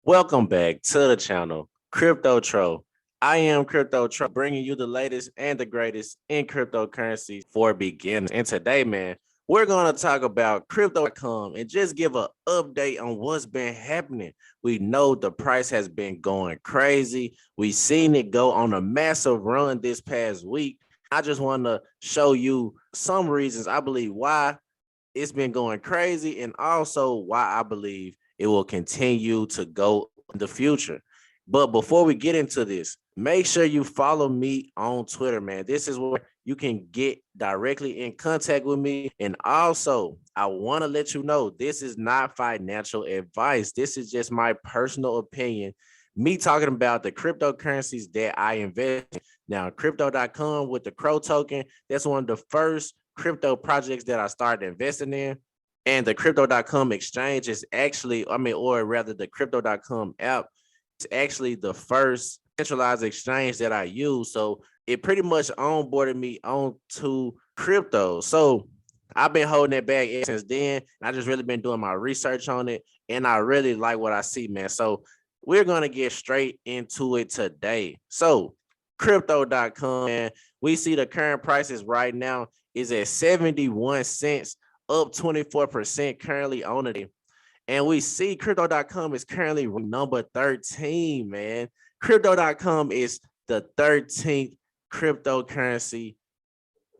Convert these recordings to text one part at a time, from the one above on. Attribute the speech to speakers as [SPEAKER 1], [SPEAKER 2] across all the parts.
[SPEAKER 1] Welcome back to the channel, Crypto Tro. I am Crypto Tro, bringing you the latest and the greatest in cryptocurrencies for beginners. And today, man, we're going to talk about crypto.com and just give an update on what's been happening. We know the price has been going crazy. We've seen it go on a massive run this past week. I just want to show you some reasons I believe why it's been going crazy, and also why I believe it will continue to go in the future. But before we get into this, make sure you follow me on Twitter, man. This is where you can get directly in contact with me. And also, I want to let you know this is not financial advice. This is just my personal opinion. Me talking about the cryptocurrencies that I invest in. Now, crypto.com with the CRO token, that's one of the first crypto projects that I started investing in. And the crypto.com exchange is actually, or rather the crypto.com app is actually the first centralized exchange that I use. So it pretty much onboarded me onto crypto. So I've been holding it back since then. And I just really been doing my research on it. And I really like what I see, man. So we're going to get straight into it today. So crypto.com, man, we see the current prices right now is at 71 cents, up 24% currently on the day. And we see crypto.com is currently number 13, man. Crypto.com is the 13th cryptocurrency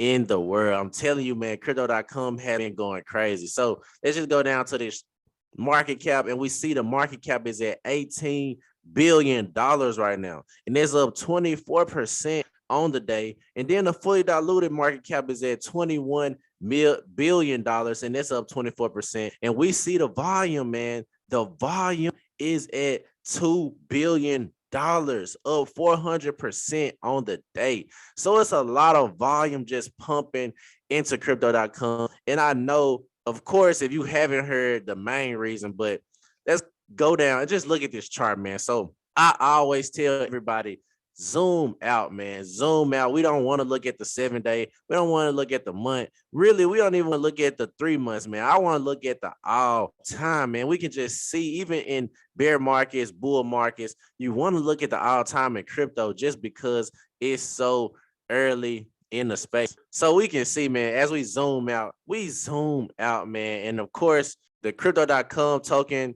[SPEAKER 1] in the world. I'm telling you, man, crypto.com has been going crazy. So let's just go down to this market cap, and we see the market cap is at $18 billion right now, and it's up 24% on the day. And then the fully diluted market cap is at $21 billion, and that's up 24%. And we see the volume, man. The volume is at $2 billion, up 400% on the day. So it's a lot of volume just pumping into crypto.com. And I know, of course, if you haven't heard the main reason, but let's go down and just look at this chart, man. So I always tell everybody, zoom out, man. Zoom out. We don't want to look at the 7-day. We don't want to look at the month. Really, we don't even want to look at the 3 months, man. I want to look at the all time, man. We can just see, even in bear markets, bull markets, you want to look at the all time in crypto just because it's so early in the space. So we can see, man, as we zoom out, man. And of course, the crypto.com token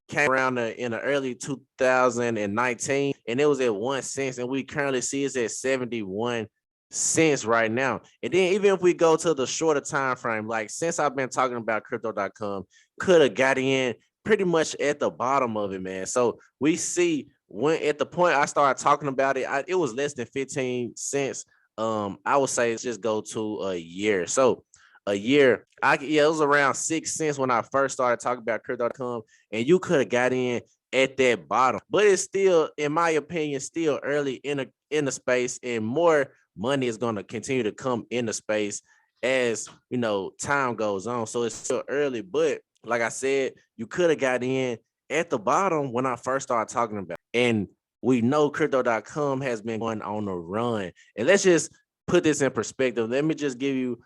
[SPEAKER 1] came around in the early 2019, and it was at 1 cent, and we currently see it's at 71 cents right now. And then even if we go to the shorter time frame, like since I've been talking about crypto.com, could have got in pretty much at the bottom of it, man. So we see when at the point I started talking about it, it was less than 15 cents. I would say it's just go to a year. So a year, it was around 6 cents when I first started talking about crypto.com, and you could have got in at that bottom. But it's still, in my opinion, still early in the space, and more money is going to continue to come in the space as time goes on. So it's still early, but like I said, you could have got in at the bottom when I first started talking about it. And we know crypto.com has been going on a run. And let's just put this in perspective. Let me just give you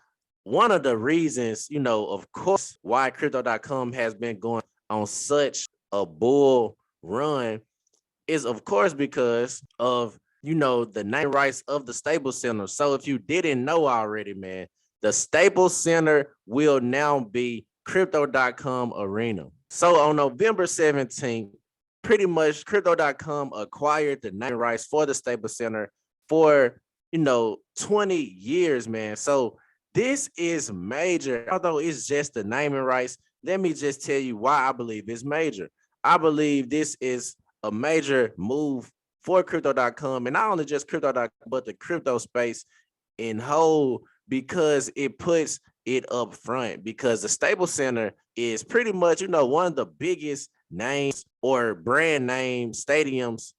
[SPEAKER 1] one of the reasons, of course, why crypto.com has been going on such a bull run is, of course, because of, the name rights of the Staples Center. So if you didn't know already, man, the Staples Center will now be crypto.com Arena. So on November 17th, pretty much crypto.com acquired the name rights for the Staples Center for, 20 years, man. So this is major. Although it's just the naming rights, let me just tell you why I believe it's major. I believe this is a major move for crypto.com, and not only just crypto.com, but the crypto space in whole, because it puts it up front, because the Staples Center is pretty much, one of the biggest names or brand name stadiums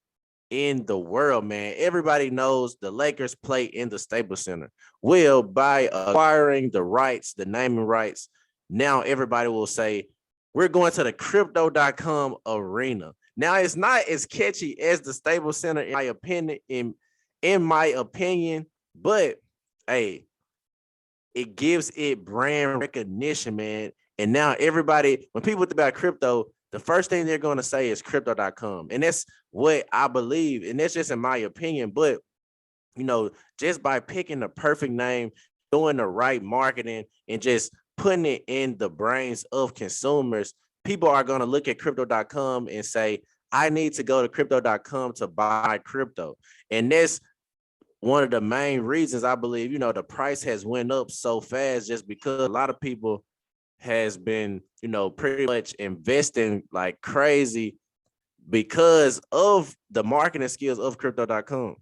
[SPEAKER 1] in the world, man. Everybody knows the Lakers play in the Staples Center. Well, by acquiring the rights, the naming rights, now everybody will say, we're going to the crypto.com arena. Now, it's not as catchy as the Staples Center, in my opinion, but hey, it gives it brand recognition, man. And now everybody, when people think about crypto, the first thing they're going to say is crypto.com. And that's what I believe. And that's just in my opinion. But, just by picking the perfect name, doing the right marketing, and just putting it in the brains of consumers, people are going to look at crypto.com and say, I need to go to crypto.com to buy crypto. And that's one of the main reasons I believe, the price has went up so fast, just because a lot of people has been, pretty much investing like crazy because of the marketing skills of crypto.com.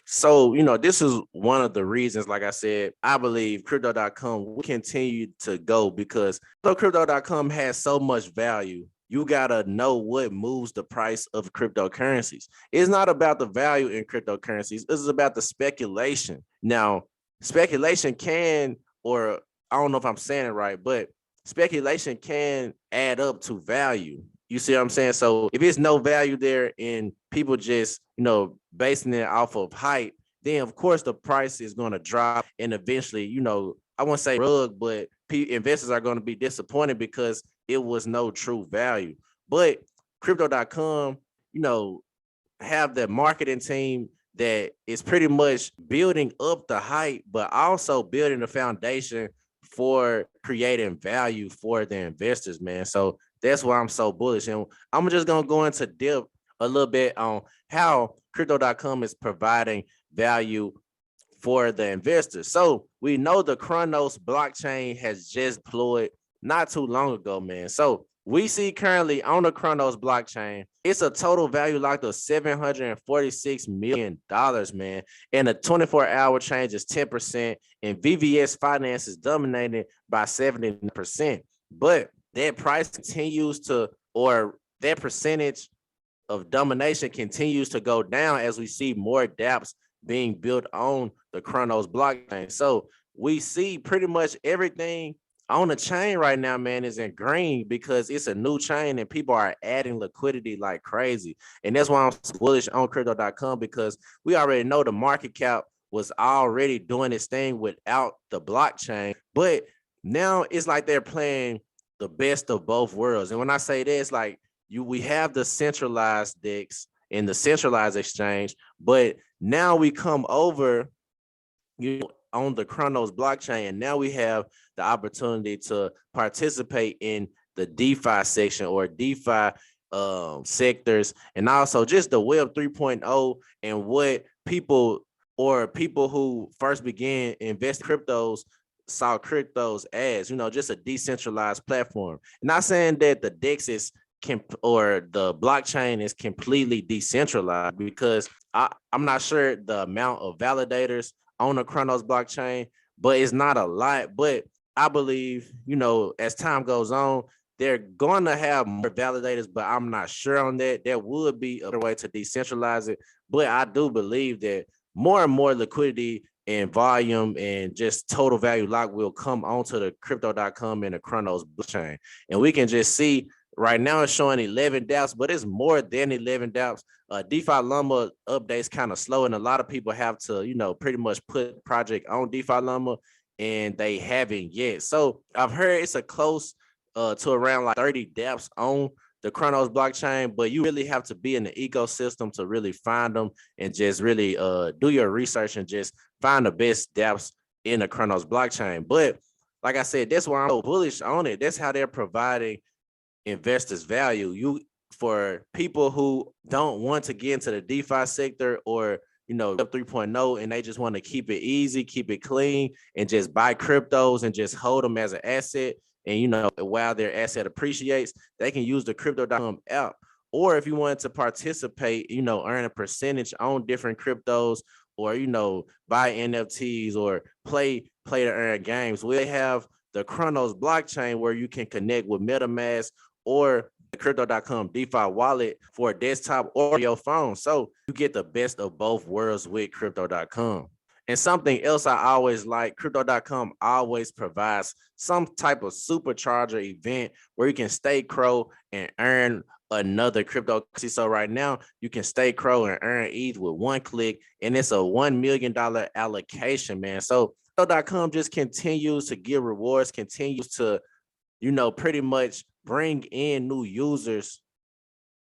[SPEAKER 1] So, this is one of the reasons, like I said, I believe crypto.com will continue to go, because crypto.com has so much value. You got to know what moves the price of cryptocurrencies. It's not about the value in cryptocurrencies. This is about the speculation. Now, speculation can, or I don't know if I'm saying it right, but speculation can add up to value. You see what I'm saying? So if it's no value there and people just, basing it off of hype, then of course the price is going to drop, and eventually, I won't say rug, but investors are going to be disappointed because it was no true value. But crypto.com, have the marketing team that is pretty much building up the hype, but also building the foundation for creating value for the investors, man. So that's why I'm so bullish. And I'm just going to go into depth a little bit on how crypto.com is providing value for the investors. So we know the Cronos blockchain has just deployed not too long ago, man. So we see currently on the Cronos blockchain, it's a total value locked of $746 million, man. And the 24-hour change is 10%, and VVS finance is dominated by 70%. But that price continues to, or that percentage of domination continues to go down as we see more dApps being built on the Cronos blockchain. So we see pretty much everything on the chain right now, man, is in green because it's a new chain and people are adding liquidity like crazy. And that's why I'm bullish on crypto.com, because we already know the market cap was already doing its thing without the blockchain. But now it's like they're playing the best of both worlds. And when I say this, like we have the centralized DEX and the centralized exchange, but now we come over, on the Cronos blockchain, and now we have the opportunity to participate in the DeFi section or DeFi sectors, and also just the Web 3.0 and what people who first began investing cryptos saw cryptos as, just a decentralized platform. Not saying that the DEX is or the blockchain is completely decentralized, because I'm not sure the amount of validators on the Cronos blockchain, but it's not a lot. But I believe, as time goes on, they're going to have more validators, but I'm not sure on that. There would be a way to decentralize it, but I do believe that more and more liquidity and volume and just total value lock will come onto the crypto.com and the Cronos blockchain. And we can just see right now it's showing 11 dApps, but it's more than 11 dApps. DeFi Llama updates kind of slow, and a lot of people have to, pretty much put project on DeFi Llama, and they haven't yet. So I've heard it's a close to around like 30 dApps on the Cronos blockchain, but you really have to be in the ecosystem to really find them and just really do your research and just find the best dApps in the Cronos blockchain. But like I said, that's why I'm so bullish on it. That's how they're providing investors value. For people who don't want to get into the DeFi sector or Web 3.0, and they just want to keep it easy, keep it clean, and just buy cryptos and just hold them as an asset. And while their asset appreciates, they can use the crypto.com app. Or if you wanted to participate, earn a percentage on different cryptos, or buy NFTs or play to earn games, we have the Cronos blockchain where you can connect with MetaMask or the crypto.com DeFi wallet for a desktop or your phone. So you get the best of both worlds with crypto.com. And something else I always like, crypto.com always provides some type of supercharger event where you can stake CRO and earn another cryptocurrency. So right now you can stake CRO and earn ETH with one click, and it's a $1 million allocation, man. So crypto.com just continues to give rewards, continues to pretty much bring in new users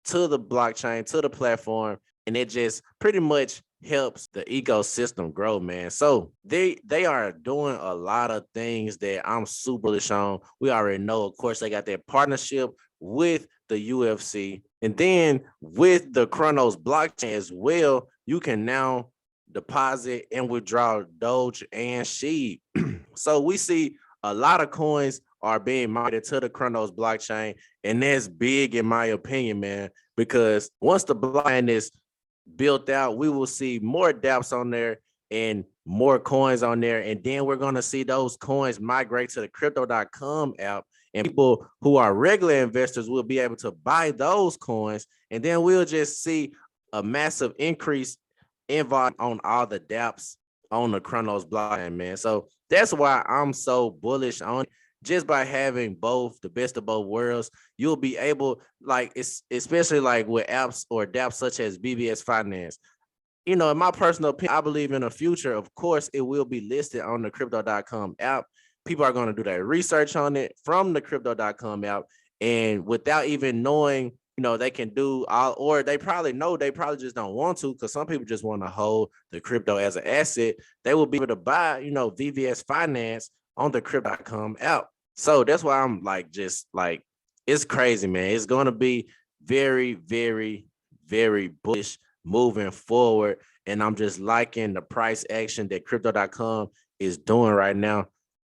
[SPEAKER 1] to the blockchain, to the platform, and it just pretty much helps the ecosystem grow, man. So they are doing a lot of things that I'm super bullish on. We already know, of course, they got their partnership with the UFC, and then with the Cronos blockchain as well, you can now deposit and withdraw Doge and Sheep. So we see a lot of coins are being migrated to the Cronos blockchain, and that's big in my opinion, man, because once the blockchain is built out, we will see more dApps on there and more coins on there, and then we're going to see those coins migrate to the crypto.com app, and people who are regular investors will be able to buy those coins, and then we'll just see a massive increase in volume on all the dApps on the Cronos blockchain, man. So that's why I'm so bullish on it. Just by having both, the best of both worlds, you'll be able, like, it's especially like with apps or dApps such as BBS Finance. You know, in my personal opinion, I believe in the future, of course, it will be listed on the crypto.com app. People are going to do that research on it from the crypto.com app. And without even knowing, you know, they can do all, or they probably know, they probably just don't want to, because some people just want to hold the crypto as an asset. They will be able to buy, you know, VVS Finance on the crypto.com app. So that's why I'm like, just like, it's crazy, man. It's going to be very, very, very bullish moving forward. And I'm just liking the price action that crypto.com is doing right now.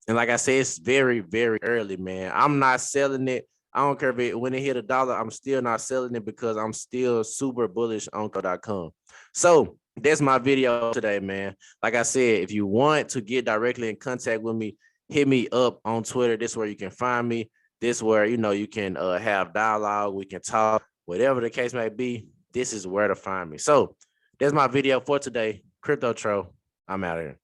[SPEAKER 1] And like I said, it's very, very early, man. I'm not selling it. I don't care if it, when it hit $1, I'm still not selling it because I'm still super bullish on crypto.com. So that's my video today, man. Like I said, if you want to get directly in contact with me, hit me up on Twitter. This is where you can find me. This is where, you know, you can have dialogue. We can talk, whatever the case may be. This is where to find me. So that's my video for today. Crypto Tro, I'm out of here.